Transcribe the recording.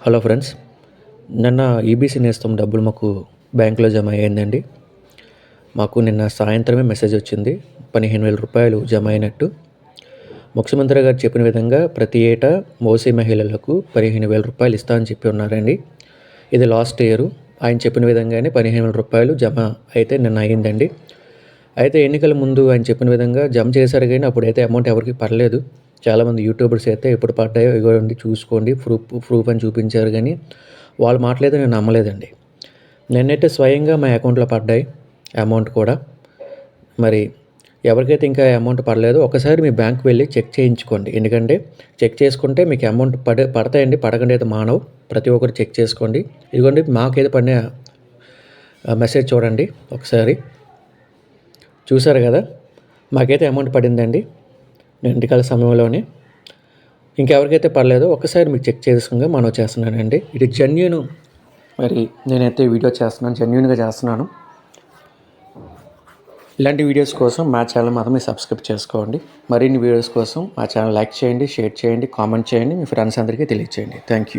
Hello friends, నిన్న EBC నేస్తం డబ్బులు మాకు బ్యాంకులో జమ అయ్యిందండి. మాకు నిన్న సాయంత్రమే మెసేజ్ వచ్చింది, 15,000 రూపాయలు జమ అయినట్టు. ముఖ్యమంత్రి గారు చెప్పిన విధంగా ప్రతి ఏటా ఓసీ మహిళలకు 15,000 రూపాయలు ఇస్తా అని చెప్పి ఉన్నారండి. ఇది లాస్ట్ ఇయర్ ఆయన చెప్పిన విధంగానే 15,000 రూపాయలు జమ అయితే నిన్న అయ్యిందండి. అయితే ఎన్నికల ముందు ఆయన చెప్పిన విధంగా జమ చేశారు, కానీ అప్పుడైతే అమౌంట్ ఎవరికి పడలేదు. చాలామంది యూట్యూబర్స్ అయితే ఎప్పుడు పడ్డాయో ఇగోండి చూసుకోండి, ప్రూఫ్ అని చూపించారు, కానీ వాళ్ళ మాటలైతే నేను నమ్మలేదండి. నిన్నైతే స్వయంగా మా అకౌంట్లో పడ్డాయి అమౌంట్ కూడా. మరి ఎవరికైతే ఇంకా అమౌంట్ పడలేదో ఒకసారి మీ బ్యాంక్కి వెళ్ళి చెక్ చేయించుకోండి. ఎందుకంటే చెక్ చేసుకుంటే మీకు అమౌంట్ పడతాయండి, పడకుండా అయితే మానవు. ప్రతి ఒక్కరు చెక్ చేసుకోండి. ఇదిగోండి మాకైతే పడిన మెసేజ్ చూడండి ఒకసారి. చూసారు కదా, మాకైతే అమౌంట్ పడిందండి ఇంటికాల సమయంలోనే. ఇంకెవరికైతే పర్లేదో ఒక్కసారి మీకు చెక్ చేసుకుని మనం చేస్తున్నానండి. ఇది జెన్యూన్. మరి నేనైతే వీడియో చేస్తున్నాను, జెన్యూన్గా చేస్తున్నాను. ఇలాంటి వీడియోస్ కోసం మా ఛానల్ మాత్రమే సబ్స్క్రైబ్ చేసుకోండి. మరిన్ని వీడియోస్ కోసం మా ఛానల్ లైక్ చేయండి, షేర్ చేయండి, కామెంట్ చేయండి, మీ ఫ్రెండ్స్ అందరికీ తెలియజేయండి. Thank you.